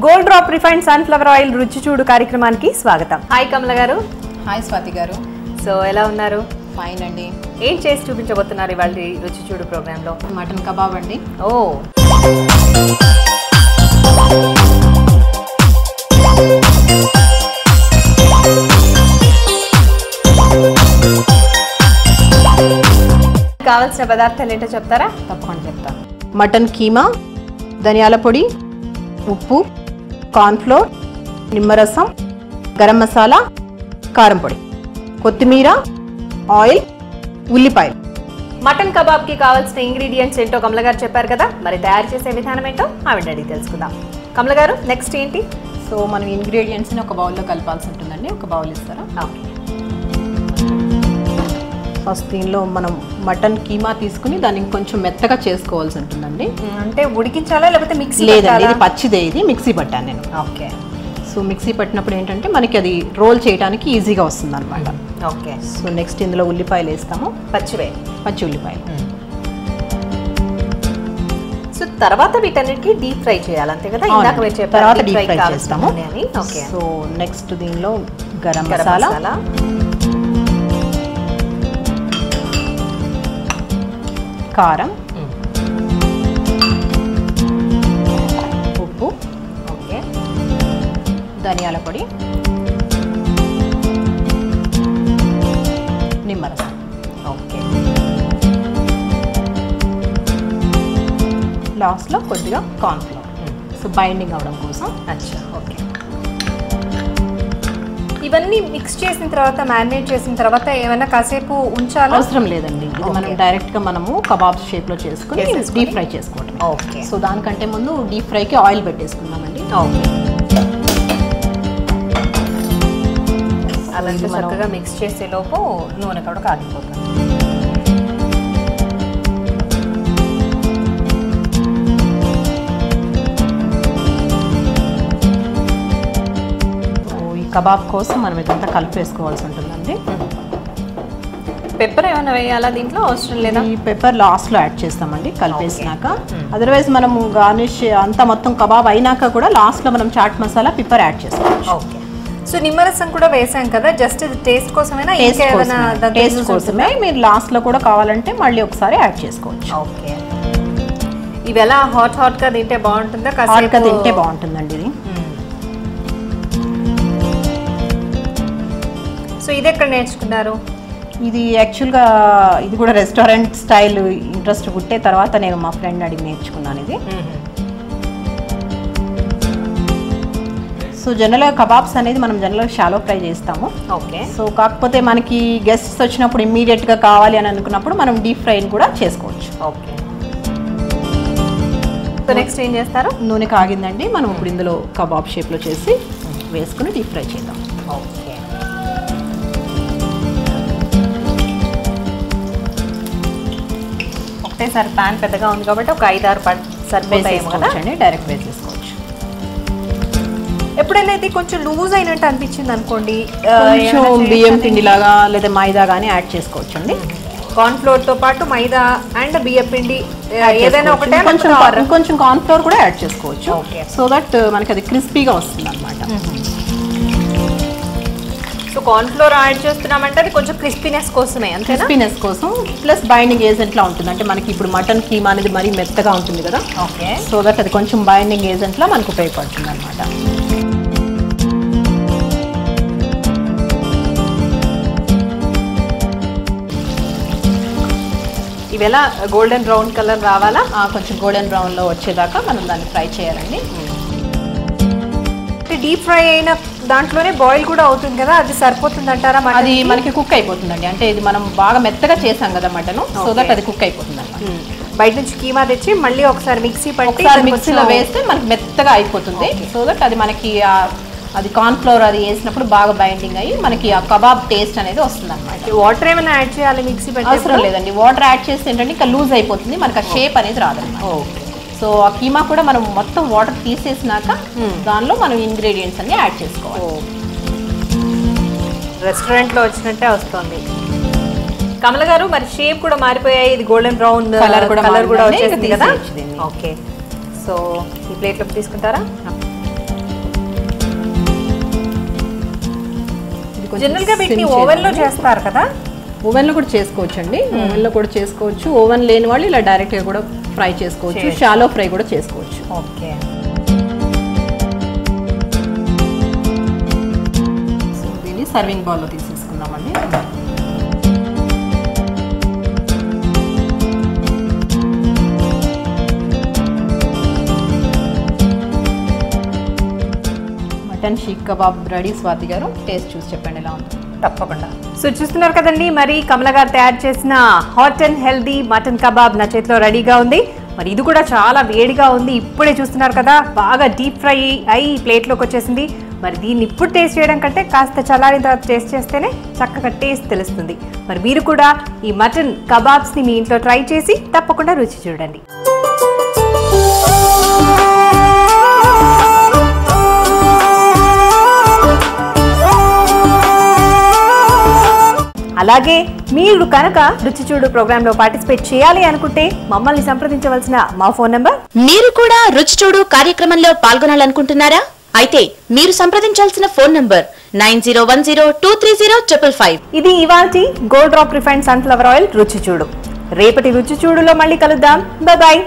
Gold Drop refined sunflower oil రుచి చూడు కార్యక్రమానికి స్వాగతం. హాయ్ కమల గారు. హాయ్ స్వాతి గారు. సో ఎలా ఉన్నారు? ఫైన్ అండి. ఏం చేసి చూపించబోతున్నారు ఇవాళ రుచి చూడు ప్రోగ్రాంలో? మటన్ కబాబ్ అండి. ఓ, కావాల్సిన పదార్థాలు ఏంటో చెప్తారా? తప్పకుండా చెప్తాను. మటన్ కీమా, ధనియాల పొడి, ఉప్పు, కార్న్ఫ్లోర్, నిమ్మరసం, గరం మసాలా, కారం పొడి, కొత్తిమీర, ఆయిల్, ఉల్లిపాయలు. మటన్ కబాబ్కి కావాల్సిన ఇంగ్రీడియంట్స్ ఏంటో కమల గారు చెప్పారు కదా, మరి తయారు చేసే విధానం ఏంటో ఆవిడ అడిగి తెలుసుకుందాం. కమల గారు, నెక్స్ట్ ఏంటి? సో మనం ఇంగ్రీడియంట్స్ని ఒక బౌల్లో కలపాల్సి ఉంటుందండి. ఒక బౌల్ ఇస్తారా? ఓకే. ఫస్ట్ దీనిలో మనం మటన్ కీమా తీసుకుని దాన్ని కొంచెం మెత్తగా చేసుకోవాల్సి ఉంటుందండి. అంటే ఉడికించాలా లేకపోతే మిక్సీ? లేదండి, ఇది పచ్చిదే. ఇది మిక్సీ పట్టాను నేను. ఓకే. సో మిక్సీ పట్టినప్పుడు ఏంటంటే మనకి అది రోల్ చేయడానికి ఈజీగా వస్తుంది అనమాట. ఓకే. సో నెక్స్ట్ ఇందులో ఉల్లిపాయలు వేస్తాము. పచ్చి ఉల్లిపాయలు. సో తర్వాత వీటన్నిటికీ డీప్ ఫ్రై చేయాలి, అంతే కదా? ఇందాక మీరు చెప్పారు తర్వాత డీప్ ఫ్రై చేస్తాము. ఓకే. సో నెక్స్ట్ దీనిలో గరం మసాలా, కారం, ఉప్పు, ఓకే, ధనియాల పొడి, నిమ్మరసం. ఓకే. లాస్ట్లో కొద్దిగా కార్న్ఫ్లోర్, సో బైండింగ్ అవ్వడం కోసం. అచ్చా, ఓకే. ఇవన్నీ మిక్స్ చేసిన తర్వాత, మ్యారినేట్ చేసిన తర్వాత ఏమైనా కాసేపు ఉంచాలి? అవసరం లేదండి. ఇది మనం డైరెక్ట్గా మనము కబాబ్ షేప్లో చేసుకుని డీప్ ఫ్రై చేసుకోవడం. ఓకే. సో దానికంటే ముందు డీప్ ఫ్రైకి ఆయిల్ పెట్టేసుకుందామండి. ఓకే. అలాంటి చక్కగా మిక్స్ చేసే లోపు నూనె కూడా కాగిపోతుంది. కబాబ్ కోసం మనం ఇదంతా కలిపేసుకోవాల్సి ఉంటుందండి. పెప్పర్ ఏమైనా వేయాలా దీంట్లో? అవసరం లేదా? ఈ పెప్పర్ లాస్ట్లో యాడ్ చేస్తామండి కలిపేసినాక. అదర్వైజ్ మనము గార్నిష్ అంతా మొత్తం కబాబ్ అయినాక కూడా లాస్ట్లో మనం చాట్ మసాలా, పెప్పర్ యాడ్ చేసుకోవచ్చు. ఓకే. సో నిమ్మరసం కూడా వేసాం కదా, జస్ట్ ఇది టేస్ట్ కోసమేనా? టేస్ట్ కోసమే. మీరు లాస్ట్లో కూడా కావాలంటే మళ్ళీ ఒకసారి యాడ్ చేసుకోవచ్చు. ఓకే. ఇవి ఎలా హాట్గా తింటే బాగుంటుందా? హాట్గా తింటే బాగుంటుందండి ఇది. సో ఇది ఎక్కడ నేర్చుకున్నారు? ఇది యాక్చువల్గా ఇది కూడా రెస్టారెంట్ స్టైల్ ఇంట్రెస్ట్ పుట్టే తర్వాత నేను మా ఫ్రెండ్ అడిగి నేర్చుకున్నాను ఇది. సో జనరల్గా కబాబ్స్ అనేది మనం జనరల్గా షాలో ఫ్రై చేస్తాము. ఓకే. సో కాకపోతే మనకి గెస్ట్స్ వచ్చినప్పుడు ఇమ్మీడియట్గా కావాలి అని అనుకున్నప్పుడు మనం డీప్ ఫ్రైని కూడా చేసుకోవచ్చు. ఓకే. సో నెక్స్ట్ ఏం చేస్తారు? నూనె కాగిందండి, మనం ఇప్పుడు ఇందులో కబాబ్ షేప్లో చేసి వేసుకుని డీప్ ఫ్రై చేద్దాం. ఓకే. ఒకటేసారి ప్యాన్ పెద్దగా ఉంది కాబట్టి ఒక 5-6 సరిపోతాయేమో కదా? డైరెక్ట్ వేసేసుకోవచ్చు. ఎప్పుడైనా ఇది కొంచెం లూజ్ అయినట్టు అనిపించింది అనుకోండి, కొంచెం బియ్యం పిండి లాగా లేదా మైదా కానీ యాడ్ చేసుకోవచ్చు అండి. కార్న్ఫ్లోర్ తో పాటు మైదా అండ్ బియ్యం పిండి ఏదైనా ఒకటే, కొంచెం కార్న్ఫ్లోర్ కూడా యాడ్ చేసుకోవచ్చు. ఓకే. సో దట్ మనకి అది క్రిస్పీగా వస్తుంది అనమాట. సో కార్న్ఫ్లోర్ యాడ్ చేస్తున్నామంటే అది కొంచెం క్రిస్పీనెస్ కోసమే, అంతే? క్రిస్పీనెస్ కోసం ప్లస్ బైండింగ్ ఏజెంట్లా ఉంటుంది. అంటే మనకి ఇప్పుడు మటన్ కీమా అనేది మరీ మెత్తగా ఉంటుంది కదా. ఓకే. సో దట్ అది కొంచెం బైండింగ్ ఏజెంట్లా మనకు ఉపయోగపడుతుంది అనమాట. ఇవేలా గోల్డెన్ బ్రౌన్ కలర్ రావాలా? కొంచెం గోల్డెన్ బ్రౌన్లో వచ్చేదాకా మనం దాన్ని ఫ్రై చేయాలండి. డీప్ ఫ్రై అయిన దాంట్లోనే బాయిల్ కూడా అవుతుంది కదా, అది సరిపోతుంది అంటారా? అది మనకి కుక్ అయిపోతుందండి. అంటే ఇది మనం బాగా మెత్తగా చేసాం కదా మటన్, సో దట్ అది కుక్ అయిపోతుంది అనమాట. బయట నుంచి కీమా తెచ్చి మళ్ళీ ఒకసారి మిక్సీ పట్టి మిక్సీలో వేస్తే మనకి మెత్తగా అయిపోతుంది. సో దట్ అది మనకి అది కార్న్ఫ్లోర్ అది వేసినప్పుడు బాగా బైండింగ్ అయ్యి మనకి ఆ కబాబ్ టేస్ట్ అనేది వస్తుంది అనమాట. వాటర్ ఏమైనా యాడ్ చేయాలి మిక్సీ పట్టి? అవసరం లేదండి. వాటర్ యాడ్ చేస్తే ఏంటంటే ఇంకా లూజ్ అయిపోతుంది, మనకి ఆ షేప్ అనేది రాదన్నమాట. సో ఆ కీమా కూడా మనం మొత్తం వాటర్ తీసేసినాక దానిలో మనం ఇంగ్రీడియంట్స్ అన్ని యాడ్ చేసుకోవాలి. రెస్టారెంట్లో వచ్చినట్టే వస్తుంది. కమల గారు మరి షేప్ కూడా మారిపోయాయి, ఇది గోల్డెన్ బ్రౌన్ కలర్ కూడా వచ్చేసింది కదా. ఓకే, సో ఈ ప్లేట్లోకి తీసుకుంటారా? జనరల్ గా వీటిని ఓవెన్ లో చేస్తారు కదా? ఓవెన్ లో కూడా చేసుకోవచ్చు అండి. ఓవెన్ లో కూడా చేసుకోవచ్చు. ఓవెన్ లేని వాళ్ళు ఇలా డైరెక్ట్ గా కూడా ఫ్రై చేసుకోవచ్చు. షాలో ఫ్రై కూడా చేసుకోవచ్చు. ఓకే. సో దీన్ని సర్వింగ్ బౌల్ లో తీసేసుకుందామండి. Mutton seekh kebab ready. Swathi garu taste చూసి చెప్పండి ఎలా ఉంది. తప్పకుండా. సో చూస్తున్నారు కదండి, మరి కమల గారు తయారు చేసిన hot and healthy mutton kebab నా చేతిలో రెడీగా ఉంది. మరి ఇది కూడా చాలా వేడిగా ఉంది. ఇప్పుడే చూస్తున్నారు కదా, బాగా డీప్ ఫ్రై అయ్యి ప్లేట్లోకి వచ్చేసింది. మరి దీన్ని ఇప్పుడు టేస్ట్ చేయడం కంటే కాస్త చల్లారిన తర్వాత టేస్ట్ చేస్తేనే చక్కగా టేస్ట్ తెలుస్తుంది. మరి మీరు కూడా ఈ మటన్ కబాబ్స్ని మీ ఇంట్లో ట్రై చేసి తప్పకుండా రుచి చూడండి. అలాగే మీరు కనుక రుచి చూడు ప్రోగ్రామ్ లో పార్టిసిపేట్ చేయాలి అనుకుంటే మమ్మల్ని సంప్రదించవలసిన మా ఫోన్ నంబర్. మీరు కూడా రుచి చూడు కార్యక్రమంలో పాల్గొనాలనుకుంటున్నారా? అయితే మీరు సంప్రదించాల్సిన ఫోన్ నంబర్ 9010230555. ఇది ఇవాల్టి Gold Drop refined sunflower oil రుచి చూడు. రేపటి రుచి చూడులో మళ్ళీ కలుద్దాం. Bye bye.